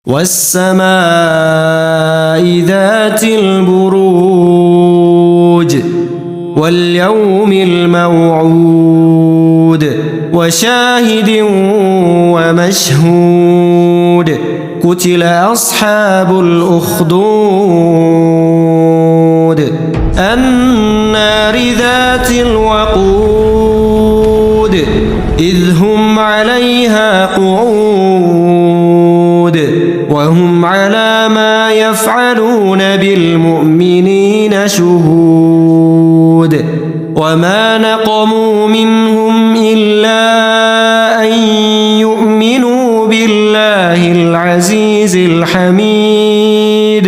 والسماء ذات البروج واليوم الموعود وشاهد ومشهود قتل أصحاب الأخدود النار ذات الوقود إذ هم عليها قعود وهم على ما يفعلون بالمؤمنين شهود وما نقموا منهم إلا أن يؤمنوا بالله العزيز الحميد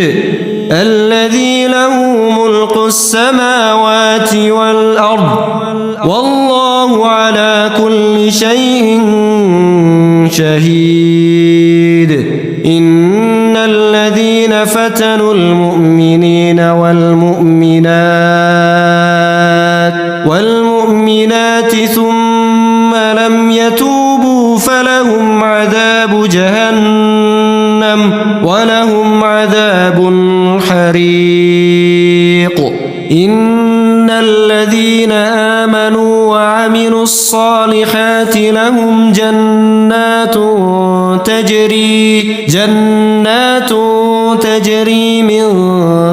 الذي له ملك السماوات والأرض والله على كل شيء شهيد إن الذين فتنوا المؤمنين والمؤمنات ثم لم يتوبوا فلهم عذاب جهنم ولهم عذاب الحريق إن الذين آمنوا وعملوا الصالحات لهم جنات تجري من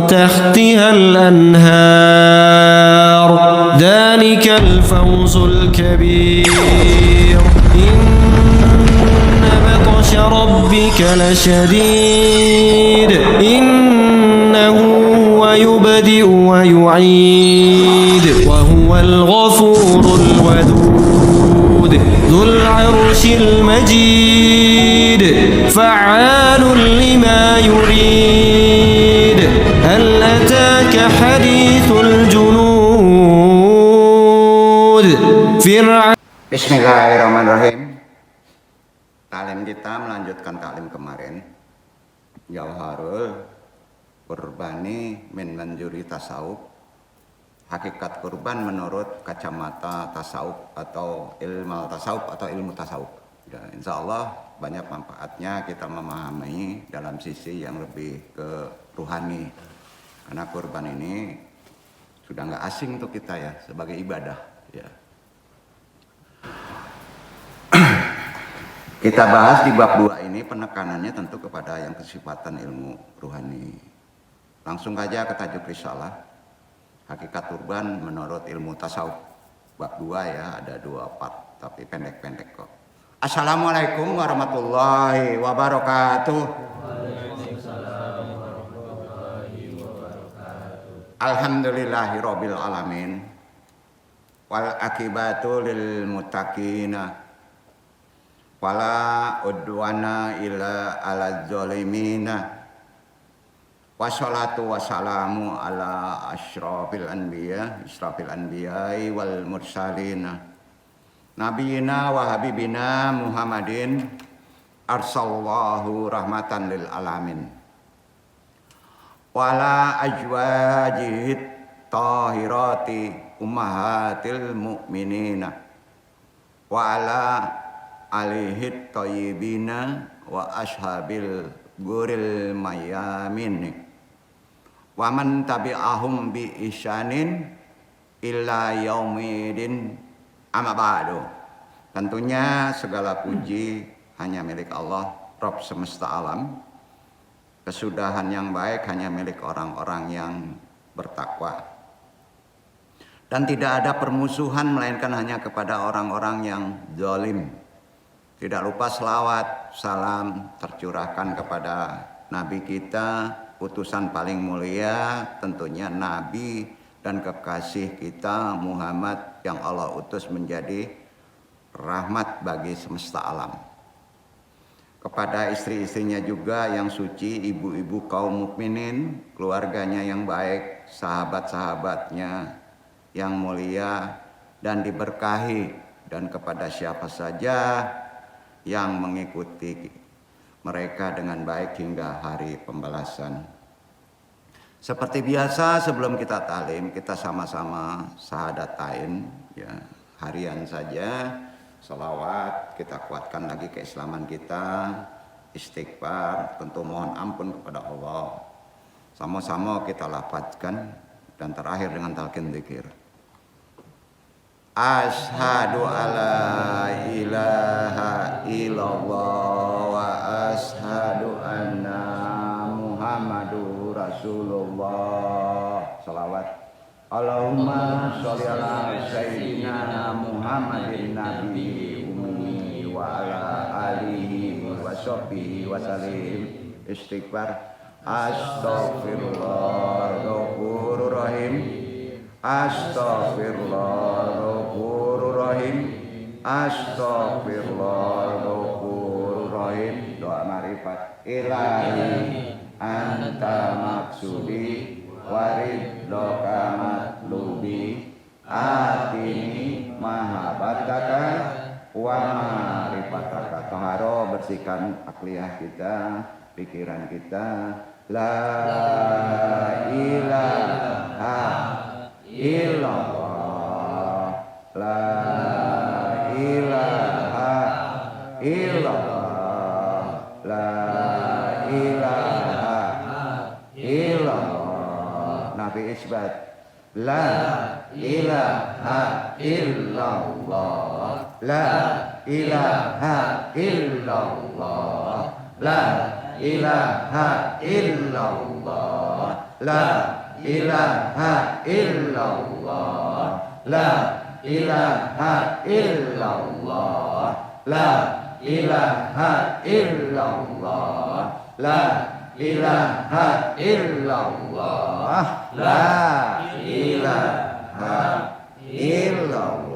تحتها الأنهار ذلك الفوز الكبير إن بطش ربك لشديد إنه هو يبدئ ويعيد وهو الغفور الودود ذو العرش المجيد فعال لما يريد هل أتاك حديث الجنود Bismillahirrahmanirrahim. Taklim kita melanjutkan taklim kemarin. Jauharul Qurbani min manjuri tasawuf. Hakikat kurban menurut kacamata tasawuf atau ilmu tasawuf. Ya, insya Allah banyak manfaatnya kita memahami dalam sisi yang lebih ke ruhani. Karena kurban ini sudah nggak asing untuk kita ya sebagai ibadah. Ya. Kita bahas di bab 2 ini penekanannya tentu kepada yang kesifatan ilmu ruhani. Langsung saja ke tajuk risalah. Hakikat kurban menurut ilmu tasawuf. Bab 2 ya, ada 2 part, tapi pendek-pendek kok. Assalamualaikum warahmatullahi wabarakatuh. Alhamdulillahirabbil alamin. Wal akibatu lil muttaqina. Wala udwana illa ala zalimina. Wassalatu wassalamu ala asyrafil anbiya wal mursalina. Nabiyina wa habibina Muhammadin arsallahu rahmatan lil alamin. Wala ajwajihit tahirati ummahatil mu'minina. Wa ala alihit tayyibina wa ashabil guril mayamin wa man tabi'ahum bi ihsanin illa yaumidin amma ba'du. Tentunya segala puji hanya milik Allah, Rabb semesta alam. Kesudahan yang baik hanya milik orang-orang yang bertakwa. Dan tidak ada permusuhan melainkan hanya kepada orang-orang yang zalim. Tidak lupa selawat, salam tercurahkan kepada Nabi kita, utusan paling mulia, tentunya Nabi dan kekasih kita Muhammad yang Allah utus menjadi rahmat bagi semesta alam. Kepada istri-istrinya juga yang suci, ibu-ibu kaum mukminin, keluarganya yang baik, sahabat-sahabatnya yang mulia dan diberkahi, dan kepada siapa saja yang mengikuti mereka dengan baik hingga hari pembalasan. Seperti biasa sebelum kita talim, kita sama-sama sahadatain ya, harian saja, selawat, kita kuatkan lagi keislaman kita, istighfar, tentu mohon ampun kepada Allah. Sama-sama kita lafazkan dan terakhir dengan talqin zikir. Asyhadu alla ilaha illallah wa asyhadu anna Muhammadur Rasulullah. Salawat. Allahumma sholli ala sayyidina Muhammadin nabi ummi wa ala alihi wa sahbihi wa salim. Istighfar. Astaghfirullahaladzim. Astaghfirullahaladzim. Astaghfirullahaladzim. Doa marifat. Ilahi anta maksudi waridloka matlubi atini mahabataka wa marifataka. Taharo, bersihkan akliyah kita, pikiran kita. La ilaha illallah. La ilaha illallah. La ilaha illallah. Nabi isbat. La ilaha illallah. La ilaha illallah. La ilaha illallah. La ilaha illallah. La ilaha illallah. La ilaha illallah. La ilaha illallah. La ilaha illallah.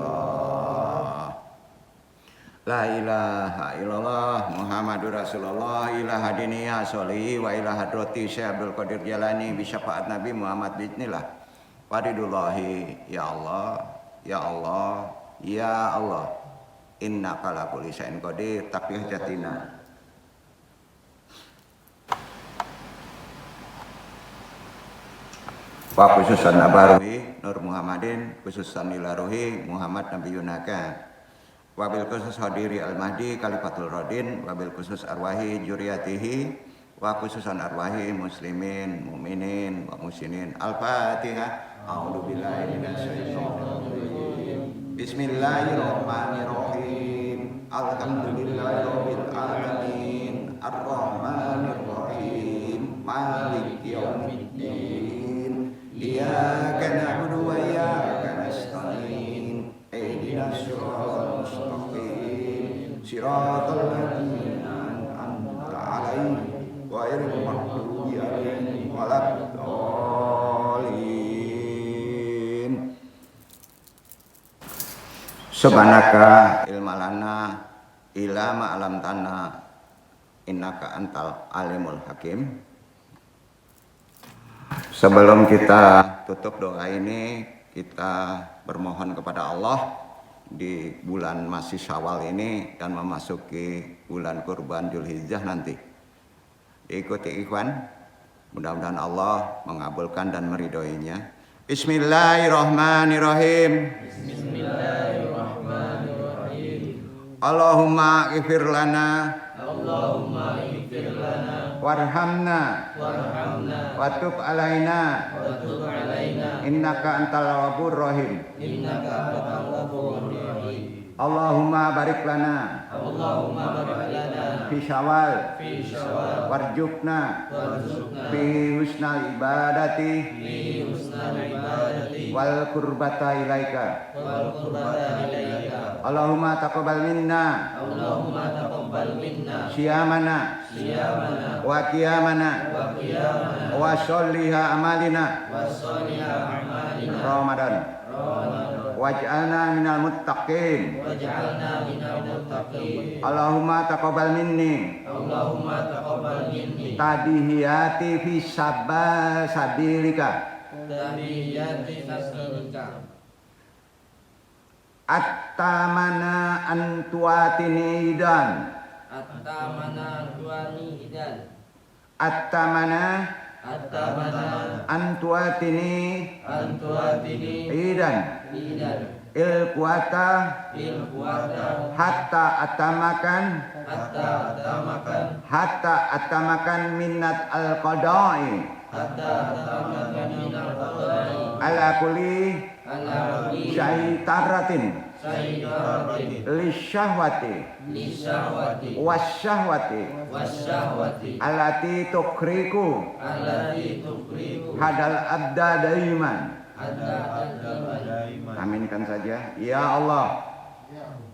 La ilaha illallah Muhammadur Rasulullah ilaha diniyah sholihi wa ilaha droti Syekh Abdul Qadir Jalani bisyafaat Nabi Muhammad bismillah. Faridullahi ya Allah, ya Allah, ya Allah. Innaka ala kulli syai'in qadir. Takbir jatina. Wa khususan nabaruhi Nur Muhammadin khususan ilaruhi Muhammad Nabi Yunaka. Wabil khusus hadiri al-mahdi kalifatul rodin. Wabil khusus arwahi juriyatihi. Wa khususan arwahi muslimin, mu'minin, wa musinin. Al-Fatihah. A'udzubillahi minasyaitonirrajim. Bismillahirrahmanirrahim. Alhamdulillahirabbil alamin. Ar-Rahmanirrahim. Maliki yaumiddin. Iyyaka na'budu wa iyyaka nasta'in. Ihdinas siratal mustaqim. Siratal ladzina an'amta 'alaihim ghairil maghdubi 'alaihim waladdallin. Subhanaka ilmalana ila ma'alam tanah innaka antal alimul hakim. Sebelum kita tutup doa ini, kita bermohon kepada Allah di bulan masih Syawal ini dan memasuki bulan Kurban Dzulhijjah nanti. Diikuti ikhwan, mudah-mudahan Allah mengabulkan dan meridhoinya. Bismillahirrahmanirrahim. Bismillahirrahmanirrahim. Allahumma ighfir lana. Allahumma ighfir lana. Warhamna. Warhamna. Wa tub alaina. Wa tub alaina. Innaka antal ghafurur rahim. Innaka antal ghafurur rahim. Allahumma barik lana. Allahumma barik lana. Fi Syawal. Fi Syawal. Warjukna. Warjukna. Fi husnal ibadati. Fi husnal ibadati. Wal qurbata ilaika. Wal qurbata ilaika. Allahumma taqabbal minna. Allahumma taqabbal minna. Siyamana. Siyamana. Wa qiyamana. Wa qiyamana. Wa sholliha amalina. Wa sholliha amalina. Ramadan. Ramadan. Waj'alna minal muttaqin. Waj'alna minal muttaqin. Allahumma taqabbal minni. Allahumma taqabbal minni. Tadhiyati fi sabilika. Tadhiyati fi sabilika. At-tamana antuatini idan. At-tamana antuatini idan. At-tamana antuatini idan. il kuwata hatta atamakan minat al qada'i ala kulli syaitaratin lisyahwati wasyahwati alati tukriku hadal abda daiman. Aminkan saja. Ya Allah,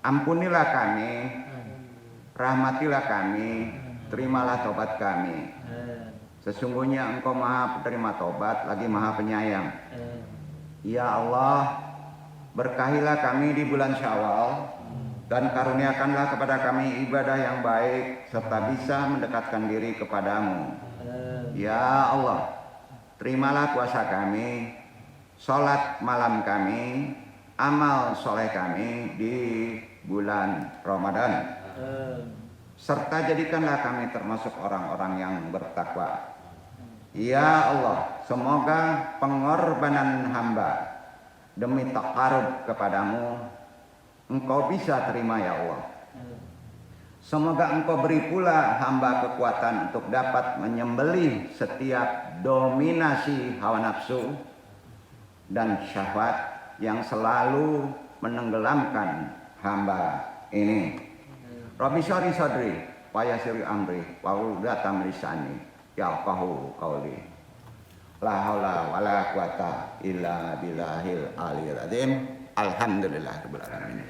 ampunilah kami, rahmatilah kami, terimalah tobat kami. Sesungguhnya Engkau Maha Penerima tobat, lagi Maha Penyayang. Ya Allah, berkahilah kami di bulan Syawal dan karuniakanlah kepada kami ibadah yang baik serta bisa mendekatkan diri kepadamu. Ya Allah, terimalah puasa kami, sholat malam kami, amal soleh kami di bulan Ramadan. Serta jadikanlah kami termasuk orang-orang yang bertakwa. Ya Allah, semoga pengorbanan hamba demi taqarrub kepadamu Engkau bisa terima ya Allah. Semoga Engkau beri pula hamba kekuatan untuk dapat menyembelih setiap dominasi hawa nafsu dan syahwat yang selalu menenggelamkan hamba ini. Rabbi syari sadri wa yassir amri wa hlul lisani yafqahu qawli. La haula wala quwata illa billahil aliyil azim. Alhamdulillahirabbil alamin.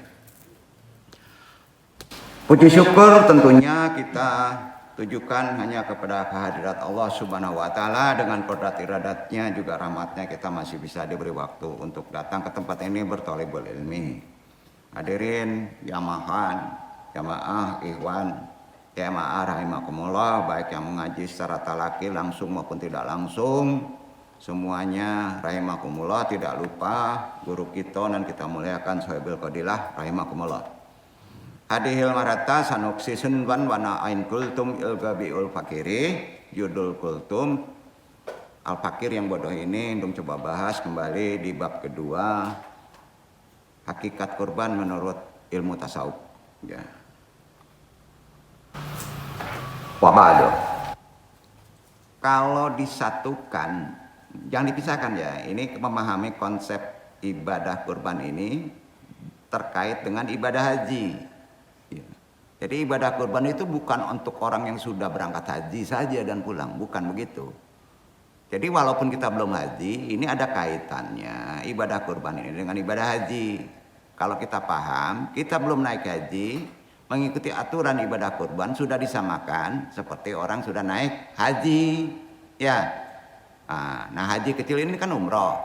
Puji syukur tentunya kita tujukan hanya kepada kehadirat Allah Subhanahu wa taala. Dengan qudrat iradatnya juga rahmatnya kita masih bisa diberi waktu untuk datang ke tempat ini berthalibul ilmi. Hadirin jamaah ikhwan jamaah rahimakumullah, baik yang mengaji secara talaki langsung maupun tidak langsung, semuanya rahimakumullah. Tidak lupa guru kita dan kita muliakan Sohibul Qadilah rahimakumullah. Hadihil marata sanuksi sunwan wana ain kultum ilgabiul fakiri, judul kultum al fakir yang bodoh ini dong coba bahas kembali di bab kedua, hakikat kurban menurut ilmu tasawuf ya. Wabado, kalau disatukan jangan dipisahkan ya, ini memahami konsep ibadah kurban ini terkait dengan ibadah haji. Jadi ibadah kurban itu bukan untuk orang yang sudah berangkat haji saja dan pulang, bukan begitu. Jadi walaupun kita belum haji, ini ada kaitannya ibadah kurban ini dengan ibadah haji. Kalau kita paham, kita belum naik haji, mengikuti aturan ibadah kurban sudah disamakan seperti orang sudah naik haji. Ya, nah haji kecil ini kan umroh.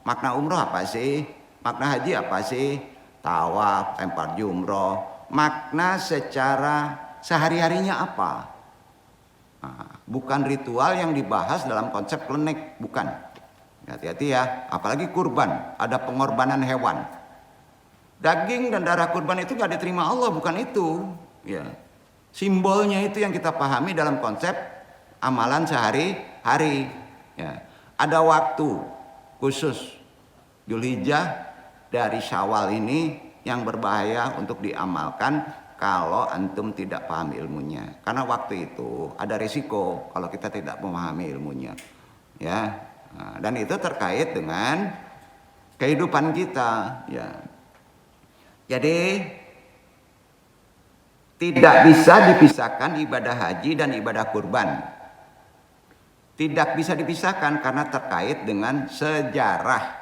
Makna umroh apa sih? Makna haji apa sih? Tawaf, lempar jumroh. Makna secara sehari-harinya apa? Bukan ritual yang dibahas dalam konsep klenik, bukan. Hati-hati ya, apalagi kurban, ada pengorbanan hewan. Daging dan darah kurban itu gak diterima Allah, bukan itu. Ya. Simbolnya itu yang kita pahami dalam konsep amalan sehari-hari. Ya. Ada waktu khusus Dzulhijjah dari Syawal ini yang berbahaya untuk diamalkan kalau antum tidak paham ilmunya. Karena waktu itu ada risiko kalau kita tidak memahami ilmunya. Ya, dan itu terkait dengan kehidupan kita. Ya, jadi tidak bisa dipisahkan ibadah haji dan ibadah kurban. Tidak bisa dipisahkan karena terkait dengan sejarah.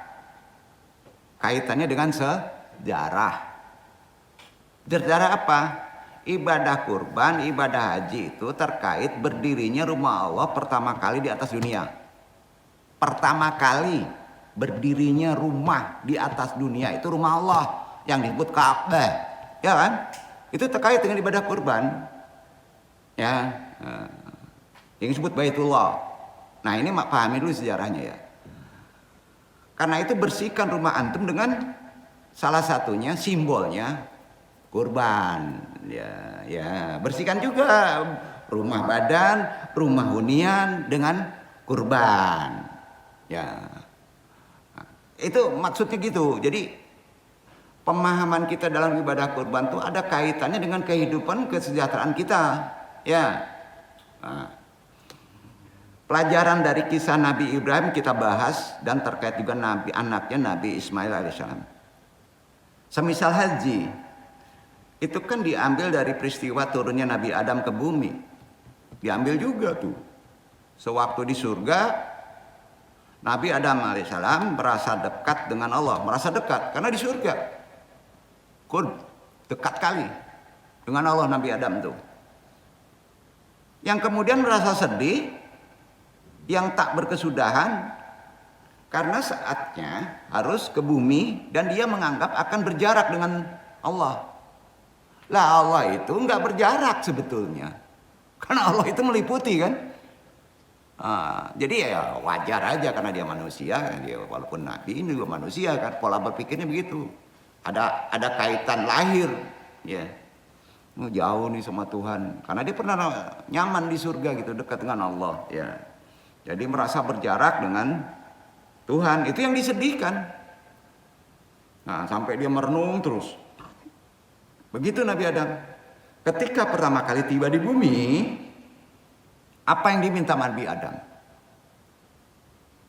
Kaitannya dengan sejarah apa? Ibadah kurban, ibadah haji itu terkait berdirinya rumah Allah pertama kali di atas dunia. Pertama kali berdirinya rumah di atas dunia itu rumah Allah yang disebut Ka'bah, ya kan? Itu terkait dengan ibadah kurban, ya, yang disebut Baitullah. Nah ini pahami dulu sejarahnya ya. Karena itu bersihkan rumah antum dengan salah satunya simbolnya kurban, ya bersihkan juga rumah badan, rumah hunian dengan kurban, ya itu maksudnya gitu. Jadi pemahaman kita dalam ibadah kurban itu ada kaitannya dengan kehidupan kesejahteraan kita. Ya. Nah, pelajaran dari kisah Nabi Ibrahim kita bahas dan terkait juga anaknya Nabi Ismail alaihissalam. Semisal haji, itu kan diambil dari peristiwa turunnya Nabi Adam ke bumi. Diambil juga tuh. Sewaktu di surga, Nabi Adam alaihissalam merasa dekat dengan Allah, merasa dekat karena di surga. Dekat kali dengan Allah Nabi Adam tuh. Yang kemudian merasa sedih, yang tak berkesudahan karena saatnya harus ke bumi dan dia menganggap akan berjarak dengan Allah. Lah Allah itu nggak berjarak sebetulnya, karena Allah itu meliputi kan. Jadi ya wajar aja karena dia manusia, dia walaupun nabi ini juga manusia kan, pola berpikirnya begitu. Ada kaitan lahir, ya. Jauh nih sama Tuhan, karena dia pernah nyaman di surga gitu, dekat dengan Allah, ya. Jadi merasa berjarak dengan Tuhan, itu yang disedihkan. Nah, sampai dia merenung terus. Begitu Nabi Adam. Ketika pertama kali tiba di bumi, apa yang diminta Nabi Adam?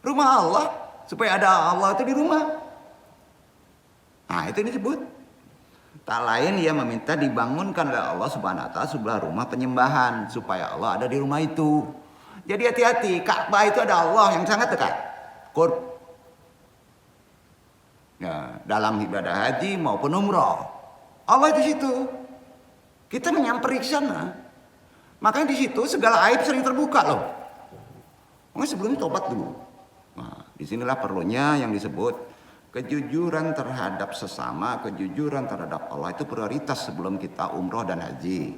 Rumah Allah, supaya ada Allah itu di rumah. Nah, itu disebut. Tak lain ia meminta dibangunkan oleh Allah Subhanahu wa taala sebuah rumah penyembahan supaya Allah ada di rumah itu. Jadi hati-hati, Ka'bah itu ada Allah yang sangat dekat. Ya, dalam ibadah haji maupun umroh, Allah di situ. Kita menyamperi ke sana. Makanya di situ segala aib sering terbuka loh. Makanya sebelum tobat dulu. Nah, disinilah perlunya yang disebut kejujuran terhadap sesama, kejujuran terhadap Allah itu prioritas sebelum kita umroh dan haji.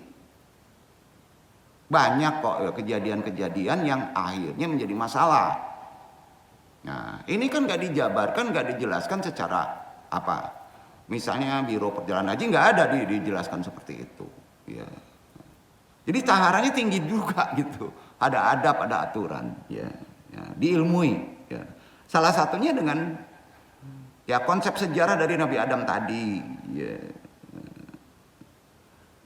Banyak kok kejadian-kejadian yang akhirnya menjadi masalah. Nah, ini kan gak dijabarkan, gak dijelaskan secara apa. Misalnya Biro Perjalanan Haji gak ada dijelaskan seperti itu. Ya. Jadi taharannya tinggi juga gitu. Ada adab, ada aturan. Ya. Ya. Diilmui. Ya. Salah satunya dengan ya konsep sejarah dari Nabi Adam tadi. Ya.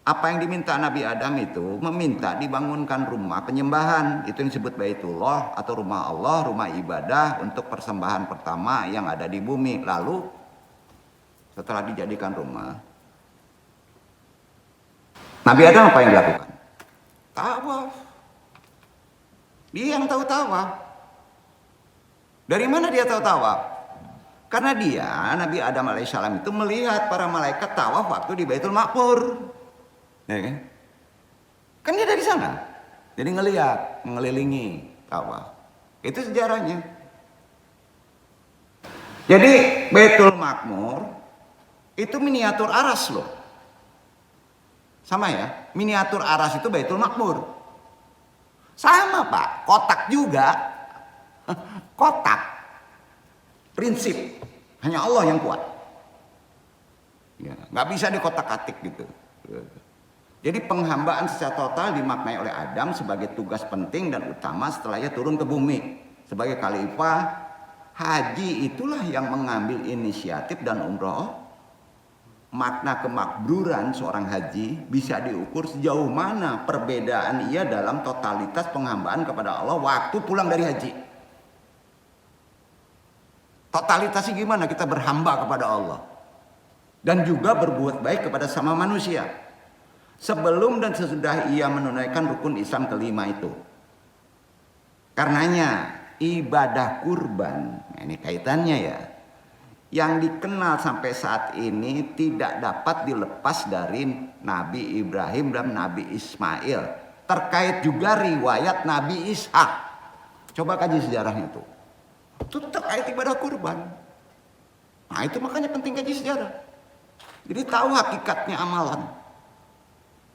Apa yang diminta Nabi Adam itu meminta dibangunkan rumah penyembahan. Itu yang disebut Baitullah atau rumah Allah, rumah ibadah untuk persembahan pertama yang ada di bumi. Lalu setelah dijadikan rumah, Nabi Adam apa yang dilakukan? Tawaf. Dia yang tahu tawaf. Dari mana dia tahu tawaf? Karena dia, Nabi Adam alaihissalam itu melihat para malaikat tawaf waktu di Baitul Ma'mur. Ya kan? Kan dia dari sana. Jadi ngelihat, mengelilingi tawaf. Itu sejarahnya. Jadi Baitul Ma'mur itu miniatur Aras loh. Sama ya, miniatur Aras itu Baitul Ma'mur. Sama Pak, kotak juga. Kotak. Prinsip hanya Allah yang kuat. Ya, nggak bisa dikotak-atik gitu. Jadi penghambaan secara total dimaknai oleh Adam sebagai tugas penting dan utama setelah ia turun ke bumi. Sebagai khalifah, haji itulah yang mengambil inisiatif dan umroh. Makna kemakburan seorang haji bisa diukur sejauh mana perbedaan ia dalam totalitas penghambaan kepada Allah waktu pulang dari haji. Totalitasnya gimana kita berhamba kepada Allah. Dan juga berbuat baik kepada sama manusia. Sebelum dan sesudah ia menunaikan rukun Islam kelima itu. Karenanya ibadah kurban, ini kaitannya ya, yang dikenal sampai saat ini tidak dapat dilepas dari Nabi Ibrahim dan Nabi Ismail. Terkait juga riwayat Nabi Ishak. Coba kaji sejarahnya itu. Itu terkait ibadah kurban. Nah itu makanya penting kaji sejarah. Jadi tahu hakikatnya amalan.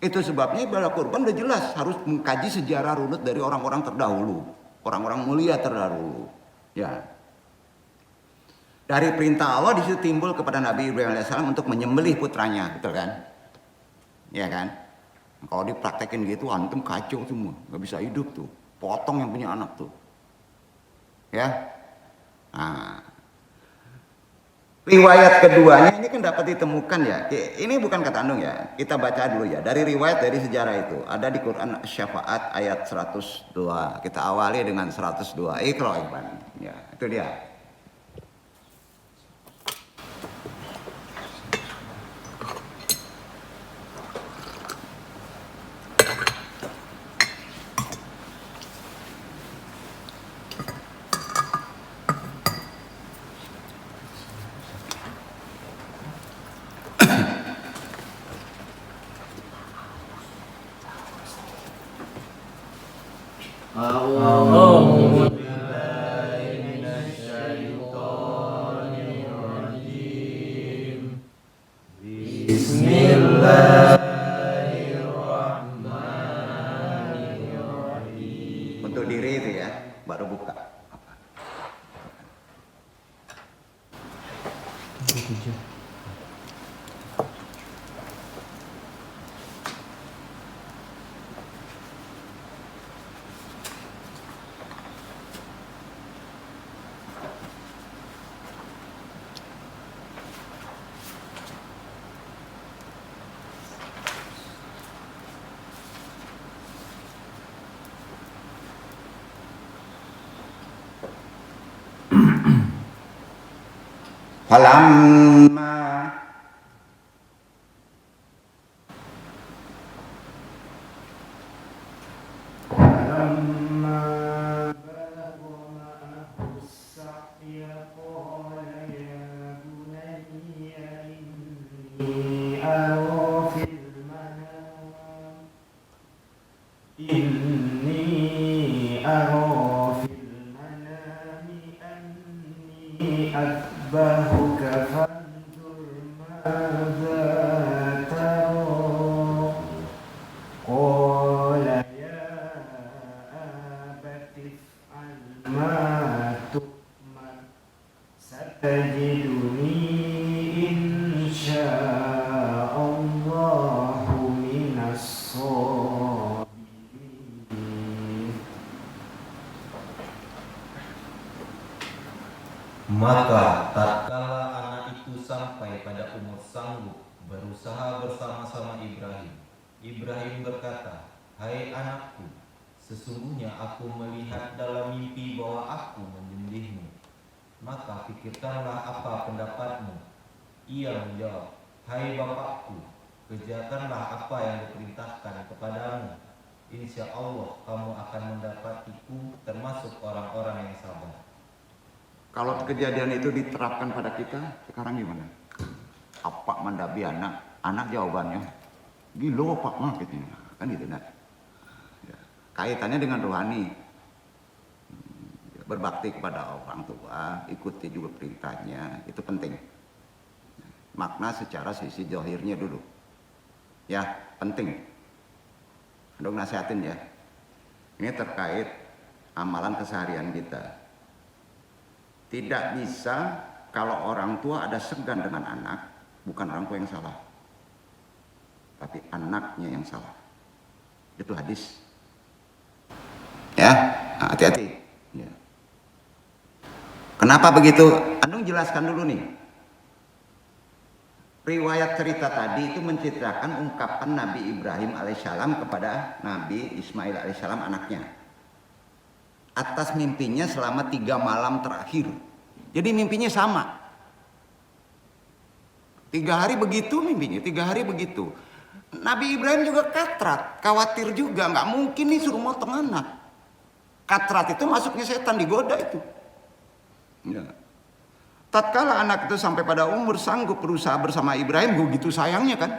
Itu sebabnya ibadah kurban udah jelas harus mengkaji sejarah runut dari orang-orang terdahulu, orang-orang mulia terdahulu. Ya. Dari perintah Allah disitu timbul kepada Nabi Ibrahim alaihissalam untuk menyembelih putranya, betul kan? Ya kan? Kalau dipraktekin gitu, antum kacau semua, nggak bisa hidup tuh. Potong yang punya anak tuh. Ya. Nah. Riwayat keduanya ini kan dapat ditemukan ya. Ini bukan kata Andung ya. Kita baca dulu ya. Dari riwayat dari sejarah itu. Ada di Quran Syafaat ayat 102. Kita awali dengan 102. Iqra Iqban. Ya, itu dia. Untuk diri itu ya, baru buka. Falamma أذبحك فانظر ماذا ترى قال يا أبت افعل ما تؤمر ستجدني إن شاء الله من الصابرين. Maka tatkala anak itu sampai pada umur sanggup berusaha bersama-sama Ibrahim, Ibrahim berkata, "Hai anakku, sesungguhnya aku melihat dalam mimpi bahwa aku menyembelihmu. Maka pikirkanlah apa pendapatmu." Ia menjawab, "Hai bapakku, kerjakanlah apa yang diperintahkan kepadamu. Insya Allah kamu akan mendapatiku termasuk orang-orang yang sabar." Kalau kejadian itu diterapkan pada kita, sekarang gimana? Apa mendabi anak? Anak jawabannya, gila pak mah gitu. Kan gitu nah. Ya. Kaitannya dengan rohani. Berbakti kepada orang tua, ikuti juga perintahnya, itu penting. Makna secara sisi zahirnya dulu. Ya, penting. Dong nasihatin ya. Ini terkait amalan keseharian kita. Tidak bisa kalau orang tua ada segan dengan anak, bukan orang tua yang salah, tapi anaknya yang salah. Itu hadis. Ya, hati-hati. Ya. Kenapa begitu? Andung jelaskan dulu nih. Riwayat cerita tadi itu menceritakan ungkapan Nabi Ibrahim alaihissalam kepada Nabi Ismail alaihissalam anaknya. Atas mimpinya selama 3 malam terakhir. Jadi mimpinya sama. 3 hari begitu mimpinya, 3 hari begitu. Nabi Ibrahim juga katrat, khawatir juga, nggak mungkin nih suruh motong anak. Katrat itu masuknya setan, digoda itu. Ya. Tatkala anak itu sampai pada umur sanggup berusaha bersama Ibrahim, begitu sayangnya kan.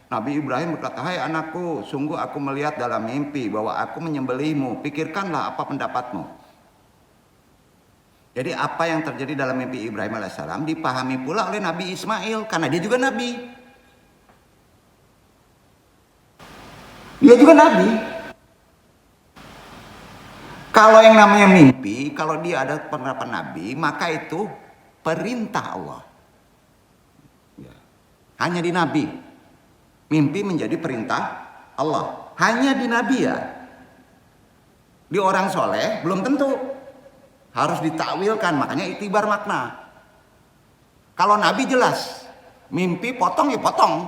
Nabi Ibrahim berkata, "Hai anakku, sungguh aku melihat dalam mimpi bahwa aku menyembelihmu. Pikirkanlah apa pendapatmu." Jadi apa yang terjadi dalam mimpi Ibrahim alaihissalam dipahami pula oleh Nabi Ismail, karena dia juga Nabi. Dia juga Nabi. Kalau yang namanya mimpi, kalau dia ada penerapan Nabi, maka itu perintah Allah. Ya. Hanya di Nabi. Mimpi menjadi perintah Allah. Hanya di Nabi ya. Di orang soleh belum tentu. Harus ditakwilkan, makanya itibar makna. Kalau Nabi jelas, mimpi potong ya potong.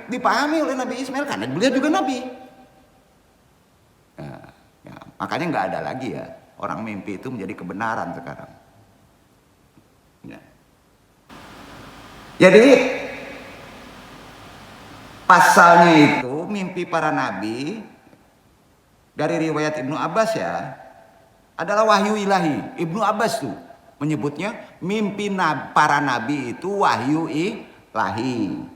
Dipahami oleh Nabi Ismail karena beliau juga Nabi. Ya, makanya nggak ada lagi ya orang mimpi itu menjadi kebenaran sekarang. Ya. Jadi pasalnya itu mimpi para nabi dari riwayat Ibnu Abbas ya adalah wahyu ilahi. Ibnu Abbas tuh menyebutnya mimpi para nabi itu wahyu ilahi.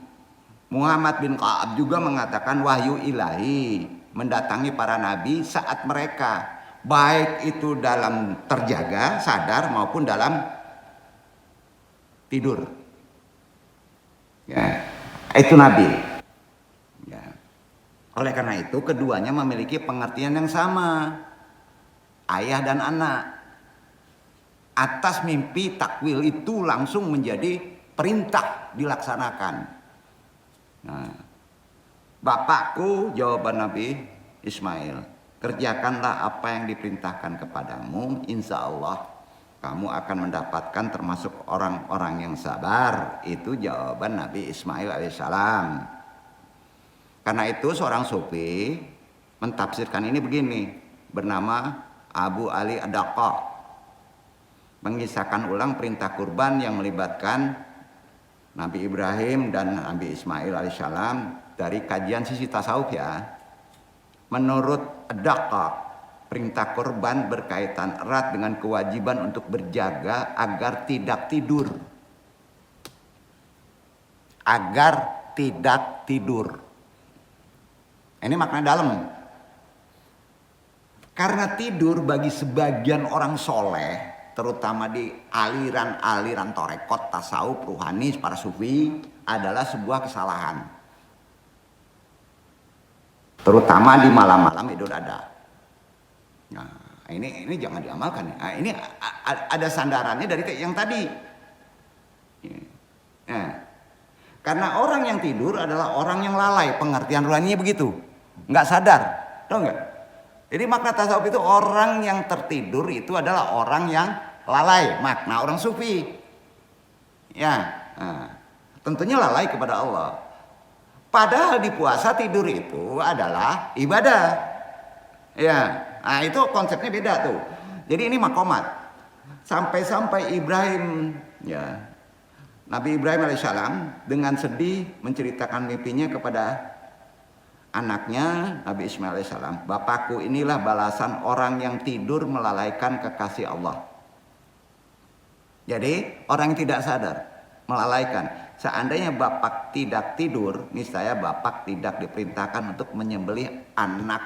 Muhammad bin Ka'ab juga mengatakan wahyu ilahi mendatangi para nabi saat mereka baik itu dalam terjaga, sadar maupun dalam tidur. Ya, itu nabi. Ya. Oleh karena itu keduanya memiliki pengertian yang sama. Ayah dan anak. Atas mimpi takwil itu langsung menjadi perintah dilaksanakan. Nah, bapakku, jawaban Nabi Ismail, kerjakanlah apa yang diperintahkan kepadamu, insya Allah kamu akan mendapatkan termasuk orang-orang yang sabar. Itu jawaban Nabi Ismail alaihissalam. Karena itu seorang sufi mentafsirkan ini begini, bernama Abu Ali Ad-Daqqa, mengisahkan ulang perintah kurban yang melibatkan Nabi Ibrahim dan Nabi Ismail alaihissalam dari kajian sisi tasawuf ya. Menurut Ad-Daqqa, perintah kurban berkaitan erat dengan kewajiban untuk berjaga agar tidak tidur. Agar tidak tidur. Ini makna dalam. Karena tidur bagi sebagian orang soleh, terutama di aliran-aliran torekot, tasawuf, ruhani, para sufi, adalah sebuah kesalahan. Terutama di malam-malam Idul Adha. Nah, ini jangan diamalkan. Nah, ini ada sandarannya dari yang tadi. Nah, karena orang yang tidur adalah orang yang lalai, pengertian ruhaninya begitu, nggak sadar, tahu nggak? Jadi makna tasawuf itu orang yang tertidur itu adalah orang yang lalai, makna orang sufi. Ya, nah, tentunya lalai kepada Allah. Padahal di puasa tidur itu adalah ibadah. Ya, nah itu konsepnya beda tuh. Jadi ini makomat. Sampai-sampai Ibrahim, ya, Nabi Ibrahim alaihissalam dengan sedih menceritakan mimpinya kepada anaknya Nabi Ismail alaihissalam. Bapakku, inilah balasan orang yang tidur melalaikan kekasih Allah. Jadi orang yang tidak sadar melalaikan. Seandainya bapak tidak tidur, niscaya bapak tidak diperintahkan untuk menyembelih anak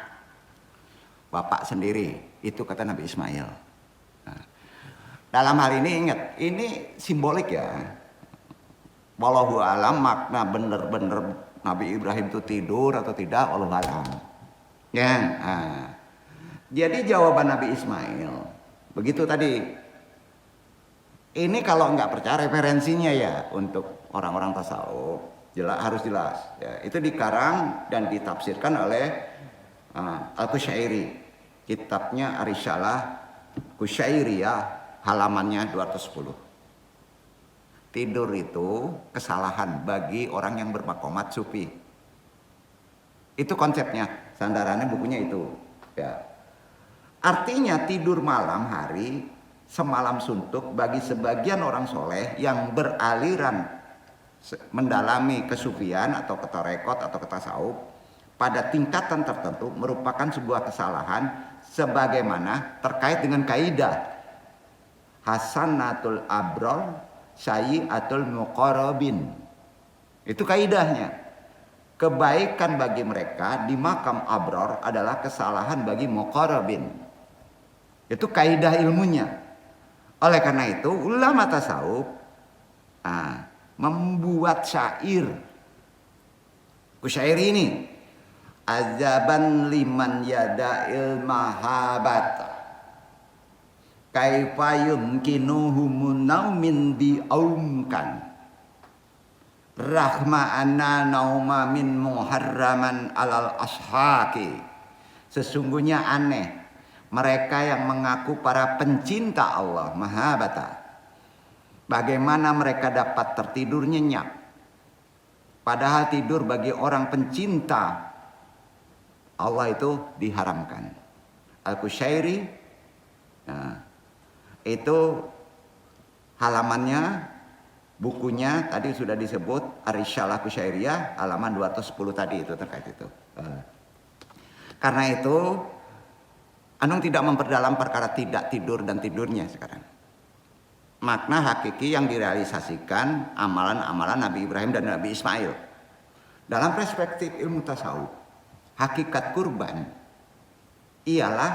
bapak sendiri. Itu kata Nabi Ismail. Nah, dalam hal ini ingat, ini simbolik ya. Wallahu alam makna bener-bener Nabi Ibrahim itu tidur atau tidak, wallahu alam. Ya. Nah, jadi jawaban Nabi Ismail begitu tadi. Ini kalau nggak percaya referensinya ya untuk orang-orang tasawuf harus jelas. Ya, itu dikarang dan ditafsirkan oleh Al-Qushairi, kitabnya Arisalah Qushairiyah, halamannya 210. Tidur itu kesalahan bagi orang yang bermakomat sufi. Itu konsepnya, sandarannya bukunya itu. Ya. Artinya tidur malam hari semalam suntuk bagi sebagian orang soleh yang beraliran mendalami kesufian atau ketorekot atau ketasawuf pada tingkatan tertentu merupakan sebuah kesalahan sebagaimana terkait dengan kaidah hasanatul abrol sayyiatul muqarrabin. Itu kaidahnya. Kebaikan bagi mereka di makam abror adalah kesalahan bagi muqarrabin. Itu kaidah ilmunya. Oleh karena itu ulama tasawuf membuat syair. Syair ini azaban liman yada'il mahabat kaifa yumkinuhumun naumin bi'aumkan rahma anna nauma min muharraman alal ashaki. Sesungguhnya aneh mereka yang mengaku para pencinta Allah mahabata Bagaimana mereka dapat tertidur nyenyak? Padahal tidur bagi orang pencinta Allah itu diharamkan. Al-Qushairi, nah, itu halamannya, bukunya tadi sudah disebut Ar-Risalah Qushairiyah, halaman 210 tadi itu terkait itu. Karena itu Anung tidak memperdalam perkara tidak tidur dan tidurnya sekarang. Makna hakiki yang direalisasikan amalan-amalan Nabi Ibrahim dan Nabi Ismail. Dalam perspektif ilmu tasawuf, hakikat kurban ialah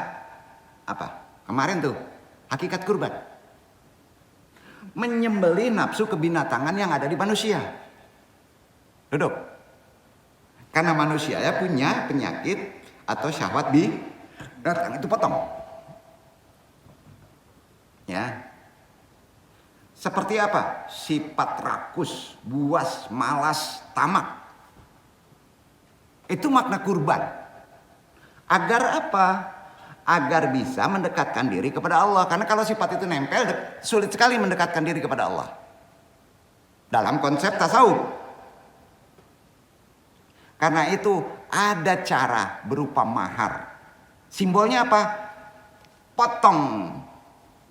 apa? Kemarin tuh, hakikat kurban menyembelih nafsu kebinatangan yang ada di manusia. Duduk. Karena manusia ya punya penyakit atau syahwat binatang, itu potong. Ya. Seperti apa? Sifat rakus, buas, malas, tamak. Itu makna kurban. Agar apa? Agar bisa mendekatkan diri kepada Allah. Karena kalau sifat itu nempel, sulit sekali mendekatkan diri kepada Allah. Dalam konsep tasawuf. Karena itu ada cara berupa mahar. Simbolnya apa? Potong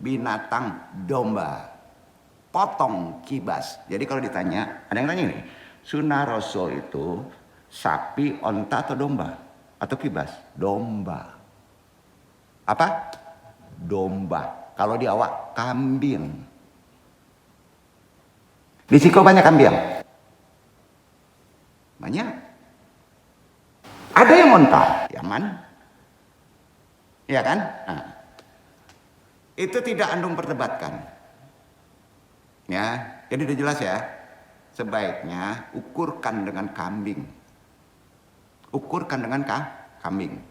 binatang domba. Potong kibas. Jadi kalau ditanya, ada yang tanya ini, sunnah Rasul itu sapi, onta atau domba? Atau kibas? Domba. Apa? Domba. Kalau di awak, kambing. Di Siko banyak kambing. Banyak. Ada yang onta, Yaman. Iya kan? Nah, itu tidak Antum perdebatkan. Ya, jadi udah jelas ya. Sebaiknya ukurkan dengan kambing. Ukurkan dengan kambing.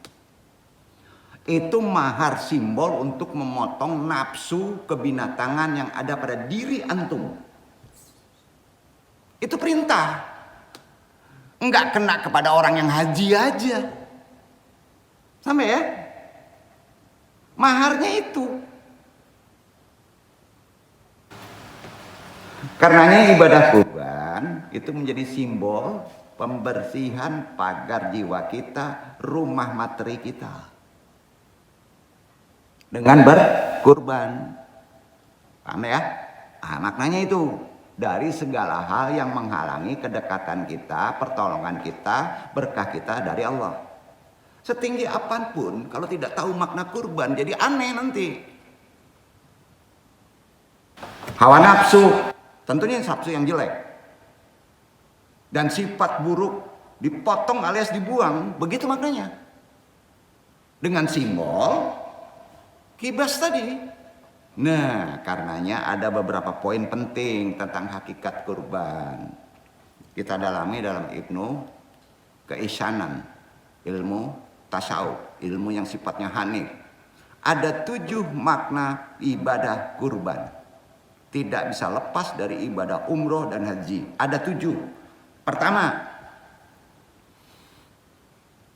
Itu mahar simbol untuk memotong nafsu kebinatangan yang ada pada diri antum. Itu perintah. Enggak kena kepada orang yang haji aja. Sampai ya? Maharnya itu. Karenanya ibadah kurban itu menjadi simbol pembersihan pagar jiwa kita, rumah materi kita. Dengan berkurban. Paham ya? Nah, maknanya itu. Dari segala hal yang menghalangi kedekatan kita, pertolongan kita, berkah kita dari Allah. Setinggi apapun, kalau tidak tahu makna kurban, jadi aneh nanti. Hawa nafsu, tentunya nafsu yang jelek. Dan sifat buruk dipotong alias dibuang, begitu maknanya. Dengan simbol kibas tadi. Nah, karenanya ada beberapa poin penting tentang hakikat kurban. Kita dalami dalam Ibnu Keisanan, ilmu tasawuf, ilmu yang sifatnya hanif. Ada 7 makna ibadah kurban. Tidak bisa lepas dari ibadah umroh dan haji. Ada 7. Pertama,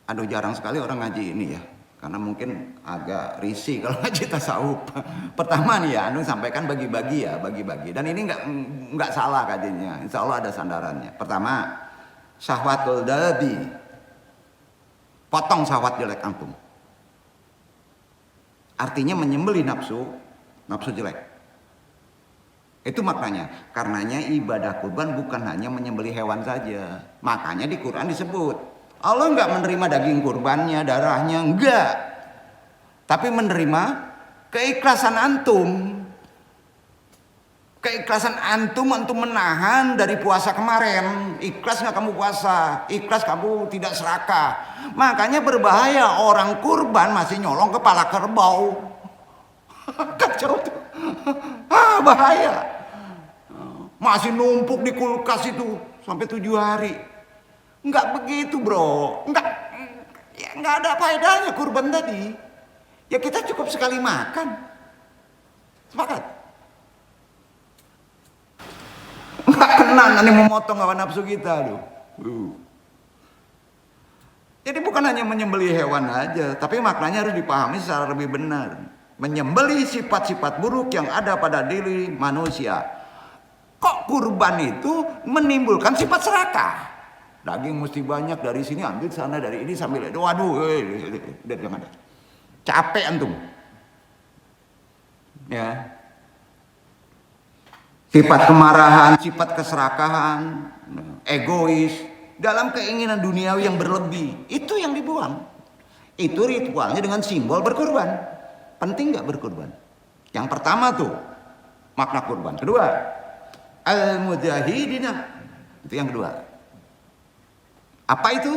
aduh jarang sekali orang ngaji ini ya. Karena mungkin agak risih kalau ngaji tasawuf. Pertama nih ya, Anu sampaikan bagi-bagi ya, bagi-bagi. Dan ini nggak salah kajiannya. Insya Allah ada sandarannya. Pertama, syahwatul dabi. Potong syahwat jelek antum. Artinya menyembelih nafsu jelek. Itu maknanya. Karenanya ibadah kurban bukan hanya menyembelih hewan saja. Makanya di Quran disebut Allah enggak menerima daging kurbannya, darahnya, enggak. Tapi menerima keikhlasan antum. Keikhlasan antum menahan dari puasa kemarin. Ikhlas enggak kamu puasa, ikhlas kamu tidak serakah. Makanya berbahaya orang kurban masih nyolong kepala kerbau. Kacau tuh. Bahaya. Masih numpuk di kulkas itu sampai 7 hari. Enggak begitu bro, enggak ada faedahnya kurban tadi. Ya kita cukup sekali makan. Sepakat? Enggak kena nanti memotong hawa nafsu kita loh. Jadi bukan hanya menyembelih hewan aja, tapi maknanya harus dipahami secara lebih benar. Menyembelih sifat-sifat buruk yang ada pada diri manusia. Kok kurban itu menimbulkan sifat serakah? Daging mesti banyak, dari sini ambil sana, dari ini sambil waduh, jangan. Capek antum. Ya. Sifat kemarahan, sifat keserakahan, egois, dalam keinginan duniawi yang berlebih, itu yang dibuang. Itu ritualnya dengan simbol berkurban. Penting nggak berkurban? Yang pertama tuh makna kurban. Kedua, al-mujahidina. Itu yang kedua. Apa itu?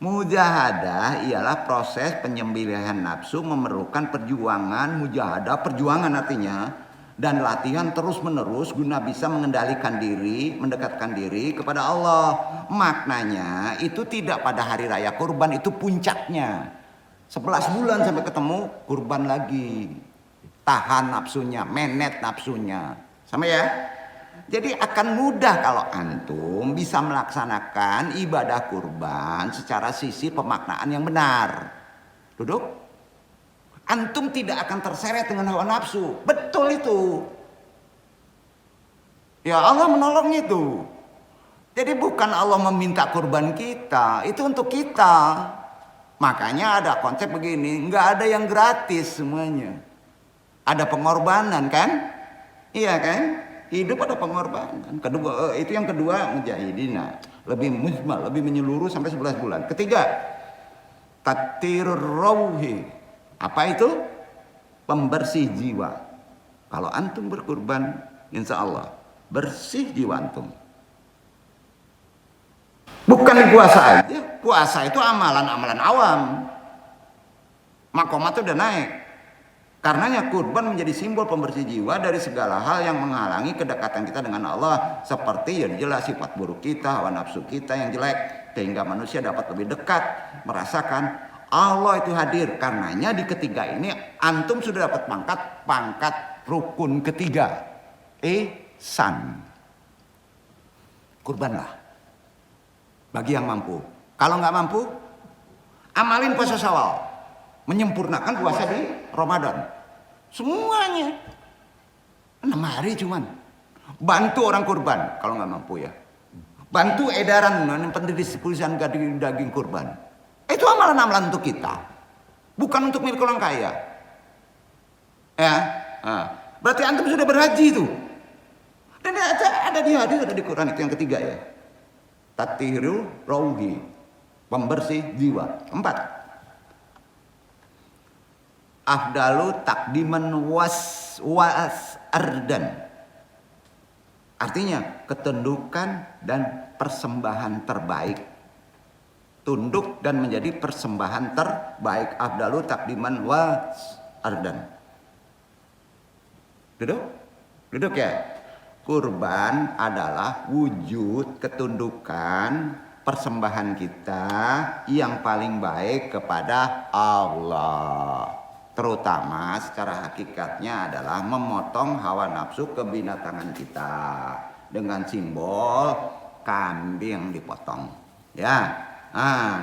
Mujahadah ialah proses penyembelihan nafsu, memerlukan perjuangan, mujahadah, perjuangan artinya, dan latihan terus-menerus guna bisa mengendalikan diri, mendekatkan diri kepada Allah. Maknanya itu tidak pada hari raya kurban, itu puncaknya. 11 bulan sampai ketemu kurban lagi. Tahan nafsunya, menet nafsunya. Sama ya? Jadi akan mudah kalau antum bisa melaksanakan ibadah kurban secara sisi pemaknaan yang benar. Duduk. Antum tidak akan terseret dengan hawa nafsu. Betul itu. Ya Allah menolong itu. Jadi bukan Allah meminta kurban kita, itu untuk kita. Makanya ada konsep begini, nggak ada yang gratis semuanya. Ada pengorbanan kan? Iya kan? Hidup ada pengorbanan. Kedua, itu yang kedua, mujahidina. Lebih mujmal, lebih menyeluruh sampai 11 bulan. Ketiga, tatirur rauhi. Apa itu? Pembersih jiwa. Kalau antum berkurban, insya Allah bersih jiwa antum. Bukan di puasa aja. Puasa itu amalan-amalan awam. Makomat itu udah naik. Karenanya kurban menjadi simbol pembersih jiwa dari segala hal yang menghalangi kedekatan kita dengan Allah. Seperti yang jelas sifat buruk kita, hawa nafsu kita yang jelek. Sehingga manusia dapat lebih dekat merasakan Allah itu hadir. Karenanya di ketiga ini antum sudah dapat pangkat rukun ketiga. Ihsan. Kurbanlah. Bagi yang mampu. Kalau nggak mampu, amalin puasa Syawal. Menyempurnakan puasa di Ramadan. Semuanya. 6 hari cuman. Bantu orang kurban kalau nggak mampu ya. Bantu edaran pendistribusian daging kurban. Itu amalan-amalan untuk kita. Bukan untuk milik orang kaya. Ya. Berarti antum sudah berhaji itu. Dan ada di hadis, ada di Quran itu yang ketiga ya. Tathirul rauhi, pembersih jiwa. 4. Afdalu takdiman was ardan. Artinya ketundukan dan persembahan terbaik. Tunduk dan menjadi persembahan terbaik. Afdalu takdiman was ardan. Duduk ya. Kurban adalah wujud ketundukan persembahan kita yang paling baik kepada Allah. Terutama secara hakikatnya adalah memotong hawa nafsu kebinatangan kita dengan simbol kambing dipotong. Ya.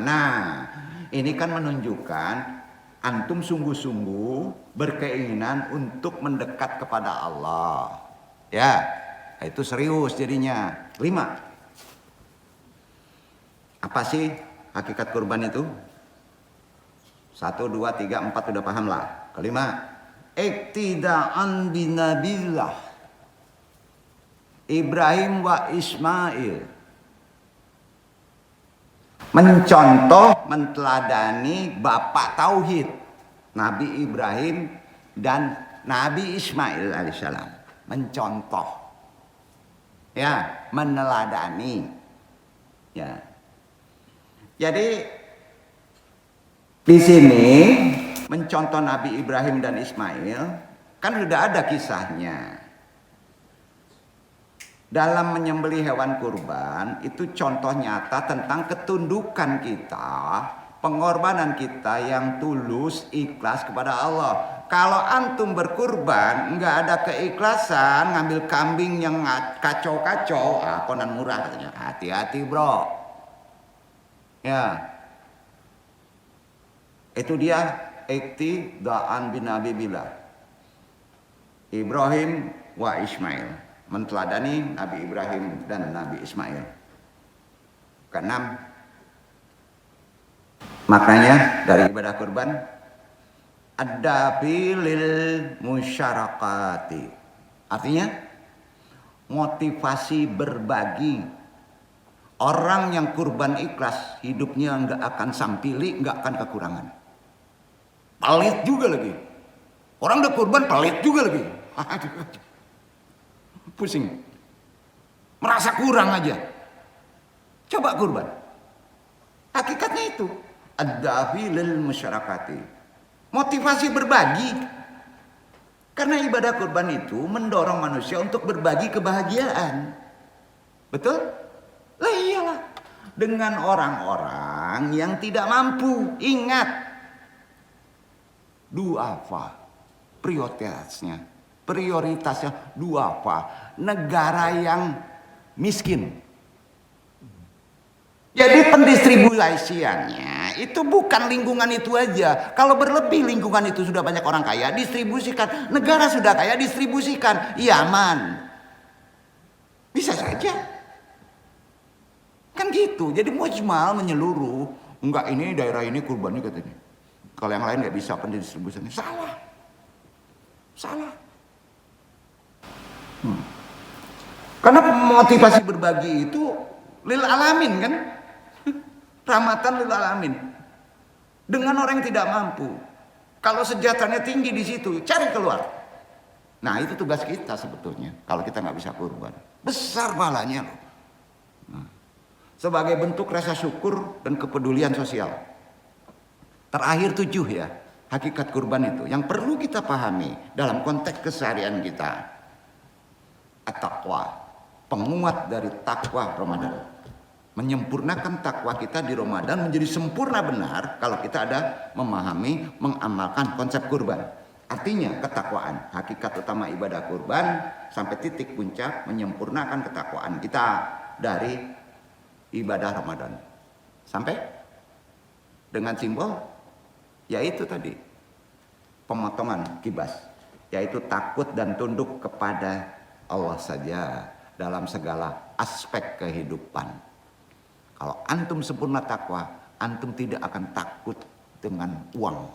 Nah, ini kan menunjukkan antum sungguh-sungguh berkeinginan untuk mendekat kepada Allah. Ya. Itu serius jadinya. 5. Apa sih hakikat kurban itu? 1, 2, 3, 4 udah paham lah. Kelima, iktidaan binabillah Ibrahim wa Ismail. Mencontoh, menteladani bapak tauhid Nabi Ibrahim dan Nabi Ismail alaihissalam. Mencontoh. Ya, meneladani. Ya. Jadi di sini mencontoh Nabi Ibrahim dan Ismail kan sudah ada kisahnya. Dalam menyembelih hewan kurban itu contoh nyata tentang ketundukan kita, pengorbanan kita yang tulus, ikhlas kepada Allah. Kalau antum berkurban nggak ada keikhlasan, ngambil kambing yang kacau-kacau, konan murah katanya. Hati-hati bro. Ya. Itu dia iktidaan bin Nabi Billah. Ibrahim wa Ismail. menteladani Nabi Ibrahim dan Nabi Ismail. Keenam, maknanya dari ibadah kurban, ad-dafi lil musyarakati. Artinya motivasi berbagi. Orang yang kurban ikhlas, hidupnya nggak akan sampili, nggak akan kekurangan. Pelit juga lagi. Orang udah kurban pelit juga lagi. Pusing. Merasa kurang aja. Coba kurban. Hakikatnya itu. Ad-dafi lil musyarakati. Motivasi berbagi. Karena ibadah kurban itu mendorong manusia untuk berbagi kebahagiaan. Betul? Lah iyalah. Dengan orang-orang yang tidak mampu. Ingat. Duafa. Prioritasnya duafa. Negara yang miskin. Jadi pendistribusiannya itu bukan lingkungan itu aja. Kalau berlebih lingkungan itu sudah banyak orang kaya, distribusikan. Negara sudah kaya, distribusikan. Iya aman. Bisa saja. Kan gitu. Jadi mujmal menyeluruh. Enggak, ini daerah ini kurbannya katanya. Kalau yang lain nggak bisa pendistribusiannya. Salah. Salah. Karena motivasi berbagi itu lil alamin kan? Rahmatan lil alamin. Dengan orang yang tidak mampu. Kalau sejahteranya tinggi di situ, cari keluar. Nah, itu tugas kita sebetulnya. Kalau kita nggak bisa kurban, besar pahalanya loh. Nah, sebagai bentuk rasa syukur dan kepedulian sosial. Terakhir 7 ya, hakikat kurban itu yang perlu kita pahami dalam konteks keseharian kita. At-taqwa, penguat dari takwa Ramadan. Menyempurnakan takwa kita di Ramadan menjadi sempurna benar kalau kita ada memahami, mengamalkan konsep kurban. Artinya ketakwaan, hakikat utama ibadah kurban sampai titik puncak menyempurnakan ketakwaan kita dari ibadah Ramadan. Sampai dengan simbol yaitu tadi pemotongan kibas, yaitu takut dan tunduk kepada Allah saja dalam segala aspek kehidupan. Kalau antum sempurna takwa, antum tidak akan takut dengan uang.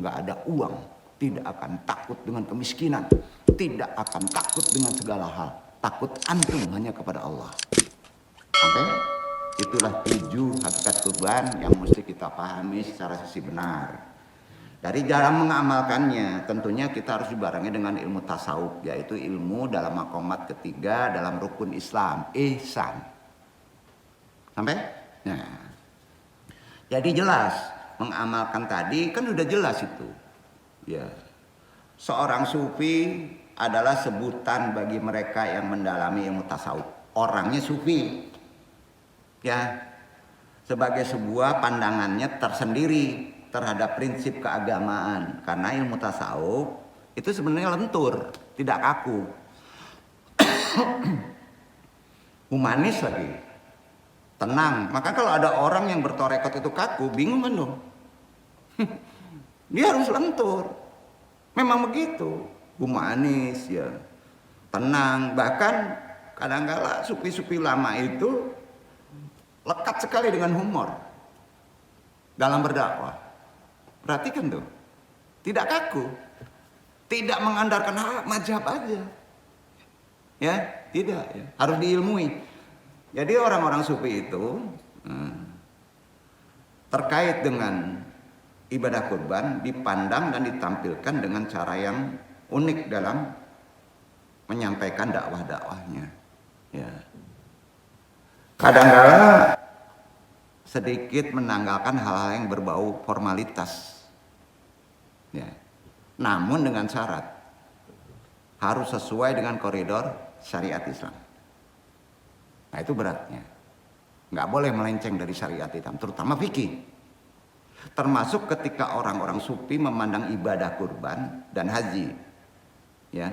Nggak ada uang. Tidak akan takut dengan kemiskinan. Tidak akan takut dengan segala hal. Takut antum hanya kepada Allah. Oke? Itulah 7 hakikat kurban yang mesti kita pahami secara sisi benar. Dari dalam mengamalkannya, tentunya kita harus dibarengi dengan ilmu tasawuf, yaitu ilmu dalam maqamat ketiga dalam rukun Islam, ihsan. Sampai? Nah. Jadi jelas mengamalkan tadi kan udah jelas itu. Ya. Seorang sufi adalah sebutan bagi mereka yang mendalami ilmu tasawuf. Orangnya sufi. Ya. Sebagai sebuah pandangannya tersendiri terhadap prinsip keagamaan. Karena ilmu tasawuf itu sebenarnya lentur, tidak kaku. Humanis lagi. Tenang. Maka kalau ada orang yang bertorekot itu kaku, bingung kan dong? Dia harus lentur. Memang begitu. Humanis ya. Tenang. Bahkan kadang-kala sufi-sufi lama itu lekat sekali dengan humor dalam berdakwah. Perhatikan tuh. Tidak kaku. Tidak mengandalkan mazhab aja. Ya, tidak ya. Harus diilmui. Jadi orang-orang sufi itu terkait dengan ibadah kurban dipandang dan ditampilkan dengan cara yang unik dalam menyampaikan dakwah-dakwahnya. Ya. Kadang-kala sedikit menanggalkan hal-hal yang berbau formalitas. Ya. Namun dengan syarat harus sesuai dengan koridor syariat Islam. Nah itu beratnya. Nggak boleh melenceng dari syariat Islam, terutama fikih. Termasuk ketika orang-orang sufi memandang ibadah kurban dan haji. Ya.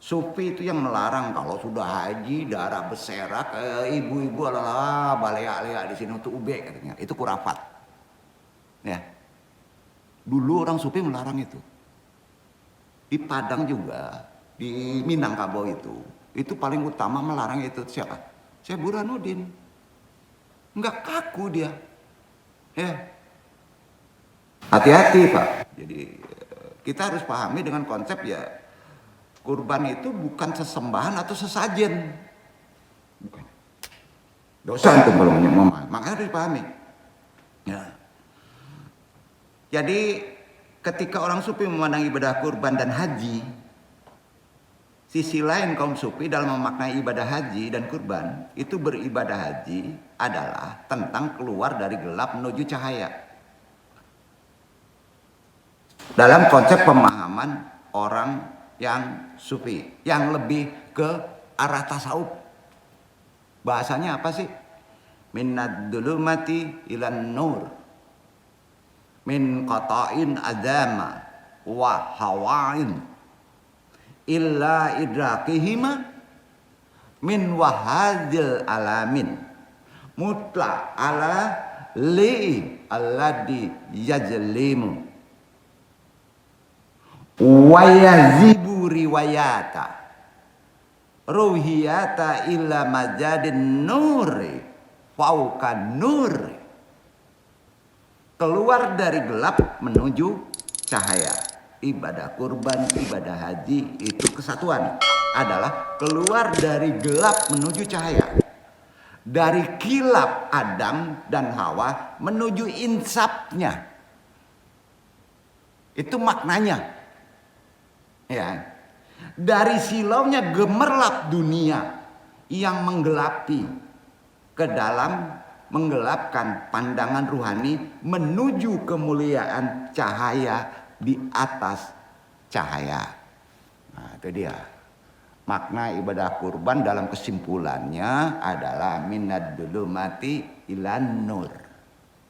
Sufi itu yang melarang kalau sudah haji darah berserak, ibu-ibu adalah balea-balea di sini untuk ube katanya. Itu kurafat. Ya. Dulu orang sufi melarang itu. Di Padang juga, di Minangkabau itu. itu paling utama melarang itu siapa? Syekh Burhanuddin. Enggak kaku dia. Ya. Hati-hati Pak. Jadi kita harus pahami dengan konsep ya, kurban itu bukan sesembahan atau sesajen. Bukan. Dosa itu kalau menyembah. Makanya harus dipahami. Ya. Jadi ketika orang sufi memandang ibadah kurban dan haji, sisi lain kaum sufi dalam memaknai ibadah haji dan kurban itu beribadah haji adalah tentang keluar dari gelap menuju cahaya. Dalam konsep pemahaman orang yang sufi, yang lebih ke arah tasawuf. Bahasanya apa sih? Minad dulumati ilan nur. Min qata'in adama wa hawain illa idrakihima min wahadil alamin mutla ala li alladhi yajlimu wa yazibu riwayata ruhiyata illa majadin nuri fauka nuri. Keluar dari gelap menuju cahaya. Ibadah kurban, ibadah haji itu kesatuan. Adalah keluar dari gelap menuju cahaya. Dari kilap Adam dan Hawa menuju insafnya. Itu maknanya. Ya. Dari silaunya gemerlap dunia yang menggelapi ke dalam menggelapkan pandangan ruhani menuju kemuliaan cahaya di atas cahaya. Nah, itu dia. Makna ibadah kurban dalam kesimpulannya adalah minad dulumati ilan nur.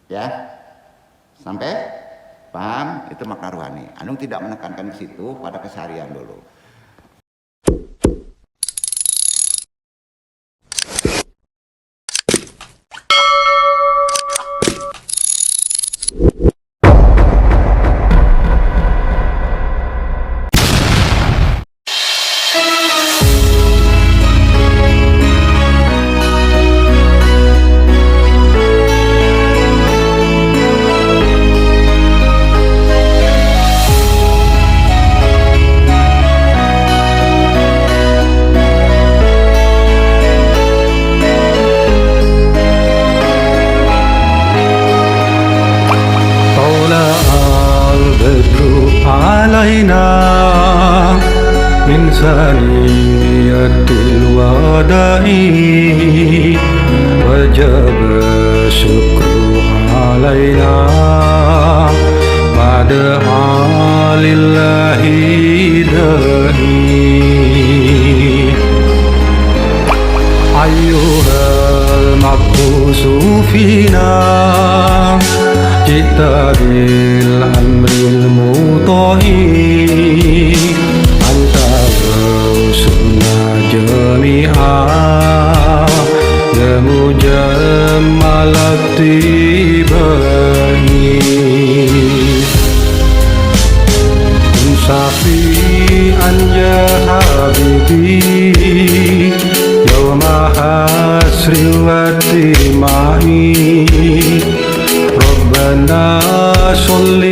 Ya. Sampai paham? Itu makna ruhani. Anung tidak menekankan di situ pada keseharian dulu. علينا من ثنية الوداع وجب الشكر علينا بعد حال الله داعي أيها المبعوث فينا جئت بالأمر المطاع أنت غوثنا جميعا يا مجمل الطباع انصافي أنجا حبيبي يوم حسر واجتماعي ربنا صل